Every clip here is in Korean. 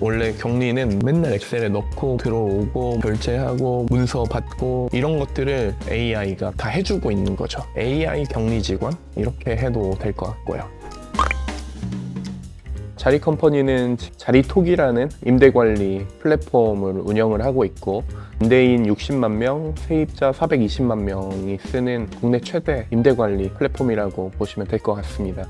원래 격리는 맨날 엑셀에 넣고 들어오고 결제하고 문서 받고 이런 것들을 AI가 다 해주고 있는 거죠. AI 격리 직원 이렇게 해도 될 것 같고요. 자리컴퍼니는 자리톡이라는 임대관리 플랫폼을 운영을 하고 있고, 임대인 60만 명, 세입자 420만 명이 쓰는 국내 최대 임대관리 플랫폼이라고 보시면 될 것 같습니다.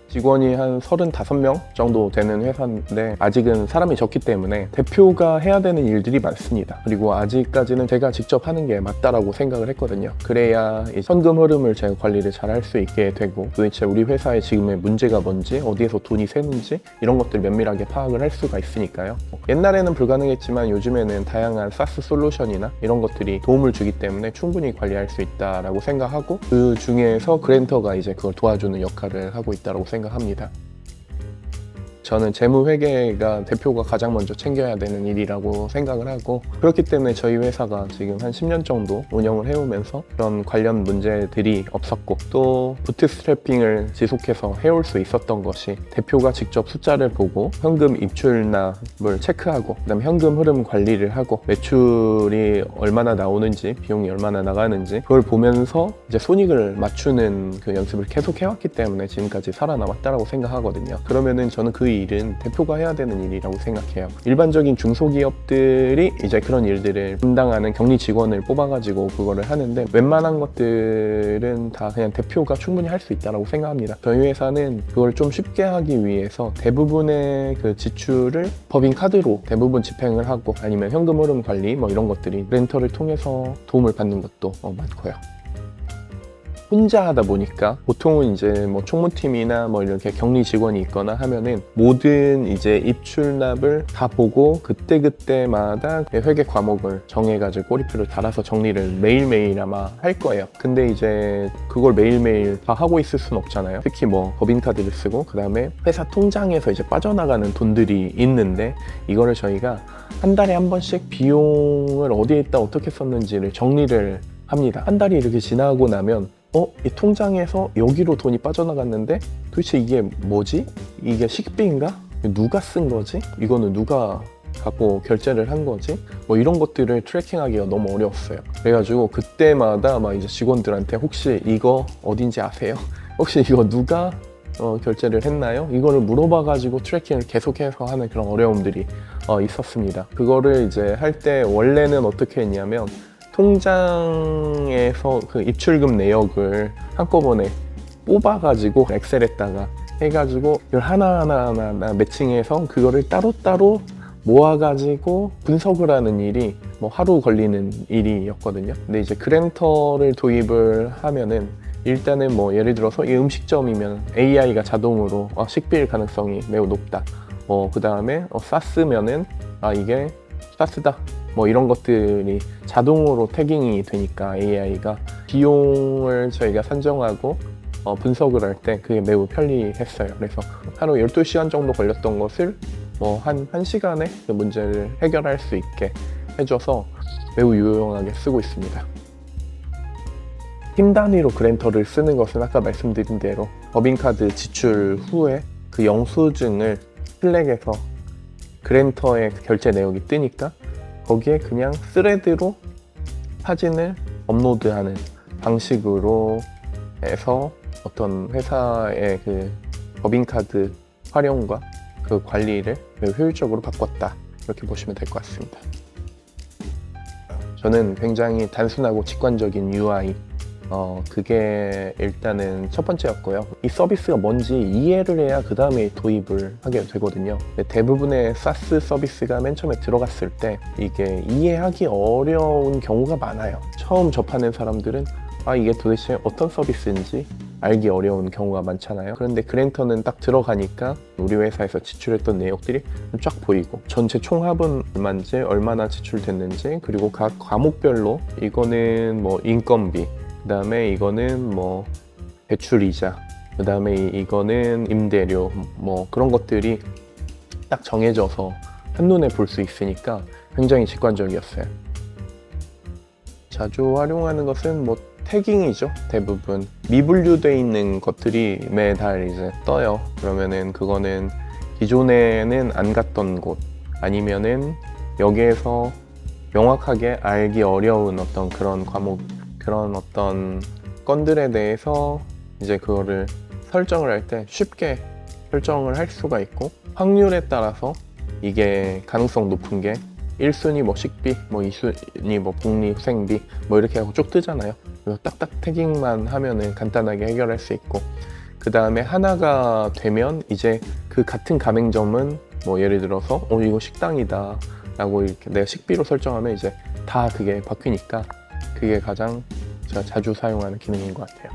직원이 한 35명 정도 되는 회사인데 아직은 사람이 적기 때문에 대표가 해야 되는 일들이 많습니다. 그리고 아직까지는 제가 직접 하는 게 맞다라고 생각을 했거든요. 그래야 이 현금 흐름을 제가 관리를 잘 할 수 있게 되고, 도대체 우리 회사의 지금의 문제가 뭔지, 어디에서 돈이 새는지 이런 것들 면밀하게 파악을 할 수가 있으니까요. 옛날에는 불가능했지만 요즘에는 다양한 SaaS 솔루션이나 이런 것들이 도움을 주기 때문에 충분히 관리할 수 있다라고 생각하고, 그 중에서 그랜터가 이제 그걸 도와주는 역할을 하고 있다고 생각합니다. 저는 재무회계가 대표가 가장 먼저 챙겨야 되는 일이라고 생각을 하고, 그렇기 때문에 저희 회사가 지금 한 10년 정도 운영을 해오면서 그런 관련 문제들이 없었고, 또 부트스트래핑을 지속해서 해올 수 있었던 것이 대표가 직접 숫자를 보고 현금 입출납을 체크하고, 그다음에 현금 흐름 관리를 하고, 매출이 얼마나 나오는지 비용이 얼마나 나가는지 그걸 보면서 이제 손익을 맞추는 그 연습을 계속 해왔기 때문에 지금까지 살아남았다라고 생각하거든요. 그러면은 저는 그 일은 대표가 해야 되는 일이라고 생각해요. 일반적인 중소기업들이 이제 그런 일들을 담당하는 격리 직원을 뽑아가지고 그거를 하는데, 웬만한 것들은 다 그냥 대표가 충분히 할 수 있다고 생각합니다. 저희 회사는 그걸 좀 쉽게 하기 위해서 대부분의 그 지출을 법인카드로 대부분 집행을 하고, 아니면 현금 흐름 관리 뭐 이런 것들이 렌터를 통해서 도움을 받는 것도 많고요. 혼자 하다 보니까 보통은 이제 뭐 총무팀이나 뭐 이렇게 격리 직원이 있거나 하면은 모든 이제 입출납을 다 보고 그때그때마다 회계 과목을 정해가지고 꼬리표를 달아서 정리를 매일매일 아마 할 거예요. 근데 이제 그걸 매일매일 다 하고 있을 순 없잖아요. 특히 뭐 법인카드를 쓰고 그 다음에 회사 통장에서 이제 빠져나가는 돈들이 있는데, 이거를 저희가 한 달에 한 번씩 비용을 어디에 있다 어떻게 썼는지를 정리를 합니다. 한 달이 이렇게 지나고 나면 이 통장에서 여기로 돈이 빠져나갔는데 도대체 이게 뭐지? 이게 식비인가? 누가 쓴 거지? 이거는 누가 갖고 결제를 한 거지? 뭐 이런 것들을 트래킹하기가 너무 어려웠어요. 그래가지고 그때마다 막 이제 직원들한테 혹시 이거 어딘지 아세요? 혹시 이거 누가 결제를 했나요? 이거를 물어봐가지고 트래킹을 계속해서 하는 그런 어려움들이 있었습니다. 그거를 이제 할 때 원래는 어떻게 했냐면, 통장에서 그 입출금 내역을 한꺼번에 뽑아가지고 엑셀에다가 해가지고 이걸 하나하나 매칭해서 그거를 따로따로 모아가지고 분석을 하는 일이 뭐 하루 걸리는 일이었거든요. 근데 이제 그랜터를 도입을 하면은 일단은 뭐 예를 들어서 이 음식점이면 AI가 자동으로 식비일 가능성이 매우 높다. 그 다음에 SaaS면은 이게 SaaS다. 뭐 이런 것들이 자동으로 태깅이 되니까 AI가 비용을 저희가 산정하고 분석을 할 때 그게 매우 편리했어요. 그래서 하루 12시간 정도 걸렸던 것을 뭐 한 1시간에 그 문제를 해결할 수 있게 해줘서 매우 유용하게 쓰고 있습니다. 팀 단위로 그랜터를 쓰는 것은 아까 말씀드린 대로 법인카드 지출 후에 그 영수증을 슬랙에서 그랜터의 결제 내역이 뜨니까 거기에 그냥 스레드로 사진을 업로드하는 방식으로 해서 어떤 회사의 그 법인카드 활용과 그 관리를 매우 효율적으로 바꿨다, 이렇게 보시면 될 것 같습니다. 저는 굉장히 단순하고 직관적인 UI, 그게 일단은 첫 번째였고요. 이 서비스가 뭔지 이해를 해야 그 다음에 도입을 하게 되거든요. 대부분의 SaaS 서비스가 맨 처음에 들어갔을 때 이게 이해하기 어려운 경우가 많아요. 처음 접하는 사람들은 이게 도대체 어떤 서비스인지 알기 어려운 경우가 많잖아요. 그런데 그랜터는 딱 들어가니까 우리 회사에서 지출했던 내역들이 쫙 보이고, 전체 총합은 얼마인지, 얼마나 지출됐는지, 그리고 각 과목별로 이거는 뭐 인건비, 그 다음에 이거는 뭐 대출이자, 그 다음에 이거는 임대료, 뭐 그런 것들이 딱 정해져서 한눈에 볼 수 있으니까 굉장히 직관적이었어요. 자주 활용하는 것은 뭐 태깅이죠. 대부분 미분류되어 있는 것들이 매달 이제 떠요. 그러면은 그거는 기존에는 안 갔던 곳 아니면은 여기에서 명확하게 알기 어려운 어떤 그런 과목, 그런 어떤 건들에 대해서 이제 그거를 설정을 할 때 쉽게 설정을 할 수가 있고, 확률에 따라서 이게 가능성 높은 게 1순위 뭐 식비, 뭐 2순위 뭐 복리, 후생비 뭐 이렇게 하고 쭉 뜨잖아요. 그래서 딱딱 태깅만 하면은 간단하게 해결할 수 있고, 그 다음에 하나가 되면 이제 그 같은 가맹점은 뭐 예를 들어서 이거 식당이다 라고 이렇게 내가 식비로 설정하면 이제 다 그게 바뀌니까 그게 가장 제가 자주 사용하는 기능인 것 같아요.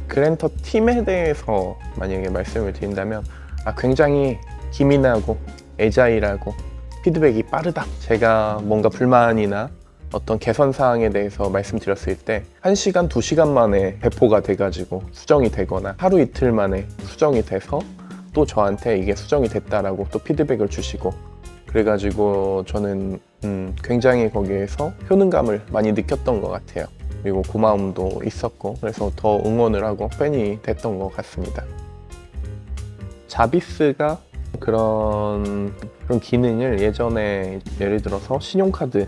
그랜터 팀에 대해서 만약에 말씀을 드린다면 굉장히 기민하고 애자일하고 피드백이 빠르다. 제가 뭔가 불만이나 어떤 개선 사항에 대해서 말씀드렸을 때 1시간, 2시간 만에 배포가 돼가지고 수정이 되거나 하루 이틀 만에 수정이 돼서 또 저한테 이게 수정이 됐다라고 또 피드백을 주시고, 그래가지고 저는 굉장히 거기에서 효능감을 많이 느꼈던 것 같아요. 그리고 고마움도 있었고, 그래서 더 응원을 하고 팬이 됐던 것 같습니다. 자비스가 그런 기능을 예전에 예를 들어서 신용카드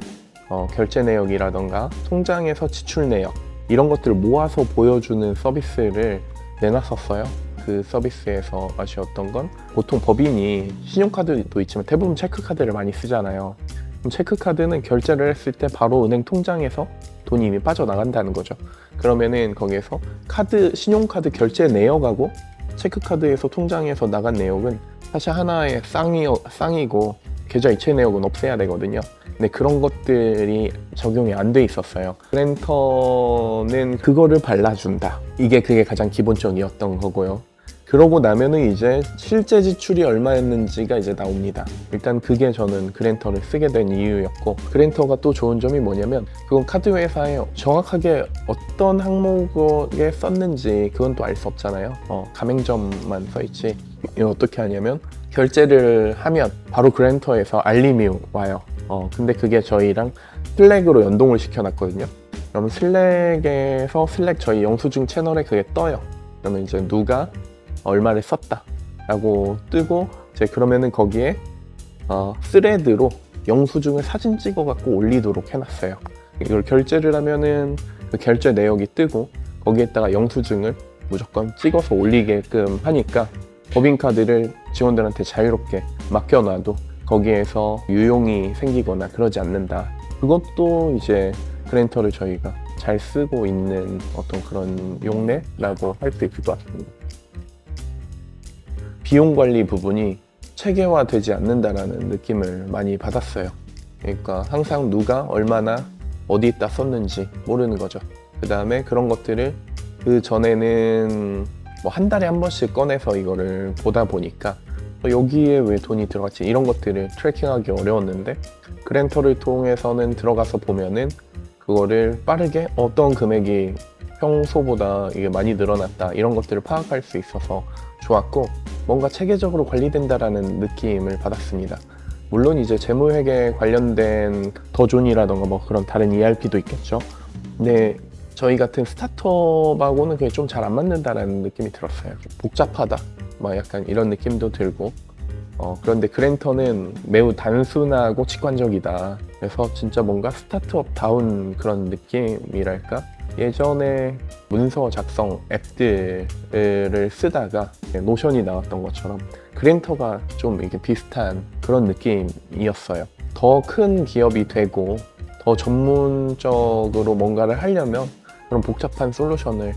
결제 내역이라던가 통장에서 지출 내역 이런 것들을 모아서 보여주는 서비스를 내놨었어요. 그 서비스에서 아쉬웠던 건 보통 법인이 신용카드도 있지만 대부분 체크카드를 많이 쓰잖아요. 그럼 체크카드는 결제를 했을 때 바로 은행 통장에서 돈이 이미 빠져나간다는 거죠. 그러면은 거기에서 신용카드 결제 내역하고 체크카드에서 통장에서 나간 내역은 사실 하나의 쌍이고 계좌 이체 내역은 없애야 되거든요. 근데 그런 것들이 적용이 안 돼 있었어요. 그랜터는 그거를 발라준다. 그게 가장 기본적이었던 거고요. 그러고 나면은 이제 실제 지출이 얼마였는지가 이제 나옵니다. 일단 그게 저는 그랜터를 쓰게 된 이유였고, 그랜터가 또 좋은 점이 뭐냐면 그건 카드 회사에 정확하게 어떤 항목에 썼는지 그건 또 알 수 없잖아요. 가맹점만 써있지. 이거 어떻게 하냐면 결제를 하면 바로 그랜터에서 알림이 와요. 근데 그게 저희랑 슬랙으로 연동을 시켜놨거든요. 그러면 슬랙에서 저희 영수증 채널에 그게 떠요. 그러면 이제 누가 얼마를 썼다 라고 뜨고, 이제 그러면은 거기에 스레드로 영수증을 사진 찍어 갖고 올리도록 해놨어요. 이걸 결제를 하면은 그 결제 내역이 뜨고 거기에다가 영수증을 무조건 찍어서 올리게끔 하니까 법인카드를 직원들한테 자유롭게 맡겨놔도 거기에서 유용이 생기거나 그러지 않는다. 그것도 이제 그랜터를 저희가 잘 쓰고 있는 어떤 그런 용례라고 할 수 있을 것 같습니다. 비용 관리 부분이 체계화되지 않는다라는 느낌을 많이 받았어요. 그러니까 항상 누가 얼마나 어디에다 썼는지 모르는 거죠. 그 다음에 그런 것들을 그 전에는 뭐 한 달에 한 번씩 꺼내서 이거를 보다 보니까 여기에 왜 돈이 들어갔지 이런 것들을 트래킹하기 어려웠는데, 그랜터를 통해서는 들어가서 보면은 그거를 빠르게 어떤 금액이 평소보다 이게 많이 늘어났다 이런 것들을 파악할 수 있어서 좋았고, 뭔가 체계적으로 관리된다라는 느낌을 받았습니다. 물론 이제 재무회계 관련된 더존이라던가 뭐 그런 다른 ERP도 있겠죠. 근데 저희 같은 스타트업하고는 그게 좀 잘 안 맞는다라는 느낌이 들었어요. 복잡하다 막 약간 이런 느낌도 들고, 그런데 그랜터는 매우 단순하고 직관적이다. 그래서 진짜 뭔가 스타트업다운 그런 느낌이랄까? 예전에 문서 작성 앱들을 쓰다가 노션이 나왔던 것처럼 그랜터가 좀 이렇게 비슷한 그런 느낌이었어요. 더 큰 기업이 되고 더 전문적으로 뭔가를 하려면 그런 복잡한 솔루션을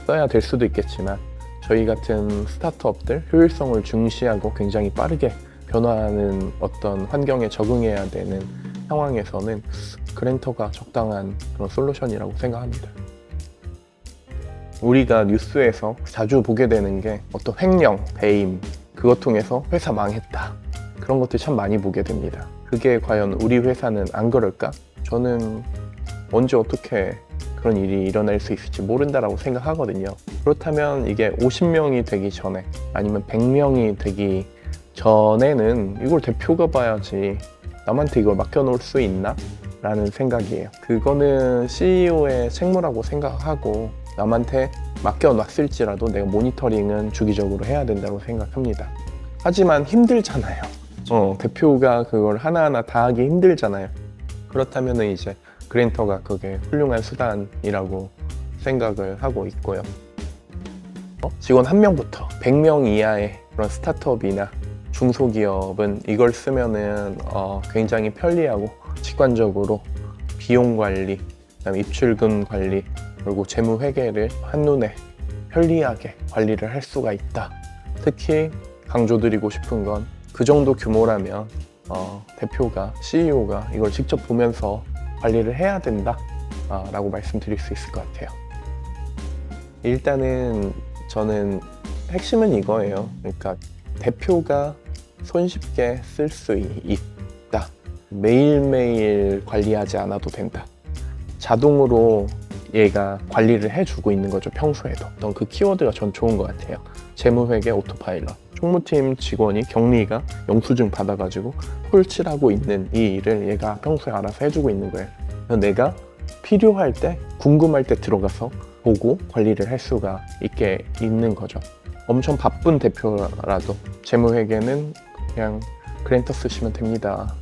써야 될 수도 있겠지만, 저희 같은 스타트업들 효율성을 중시하고 굉장히 빠르게 변화하는 어떤 환경에 적응해야 되는 상황에서는 그랜터가 적당한 그런 솔루션이라고 생각합니다. 우리가 뉴스에서 자주 보게 되는 게 어떤 횡령, 배임, 그것 통해서 회사 망했다. 그런 것들 참 많이 보게 됩니다. 그게 과연 우리 회사는 안 그럴까? 저는 언제 어떻게 그런 일이 일어날 수 있을지 모른다라고 생각하거든요. 그렇다면 이게 50명이 되기 전에 아니면 100명이 되기 전에는 이걸 대표가 봐야지 남한테 이걸 맡겨놓을 수 있나? 라는 생각이에요. 그거는 CEO의 책무라고 생각하고 남한테 맡겨놨을지라도 내가 모니터링은 주기적으로 해야 된다고 생각합니다. 하지만 힘들잖아요. 대표가 그걸 하나하나 다 하기 힘들잖아요. 그렇다면 이제 그랜터가 그게 훌륭한 수단이라고 생각을 하고 있고요. 직원 1명부터 100명 이하의 그런 스타트업이나 중소기업은 이걸 쓰면은 굉장히 편리하고 직관적으로 비용 관리, 그다음에 입출금 관리, 그리고 재무 회계를 한눈에 편리하게 관리를 할 수가 있다. 특히 강조드리고 싶은 건 그 정도 규모라면 대표가, CEO가 이걸 직접 보면서 관리를 해야 된다 라고 말씀드릴 수 있을 것 같아요. 일단은 저는 핵심은 이거예요. 그러니까 대표가 손쉽게 쓸 수 있다. 매일매일 관리하지 않아도 된다. 자동으로 얘가 관리를 해주고 있는 거죠. 평소에도. 어떤 그 키워드가 전 좋은 것 같아요. 재무회계 오토파일럿. 총무팀 직원이 격리가 영수증 받아가지고 홀칠하고 있는 이 일을 얘가 평소에 알아서 해주고 있는 거예요. 그래서 내가 필요할 때, 궁금할 때 들어가서 보고 관리를 할 수가 있는 거죠. 엄청 바쁜 대표라도 재무회계는 그냥 그랜터 쓰시면 됩니다.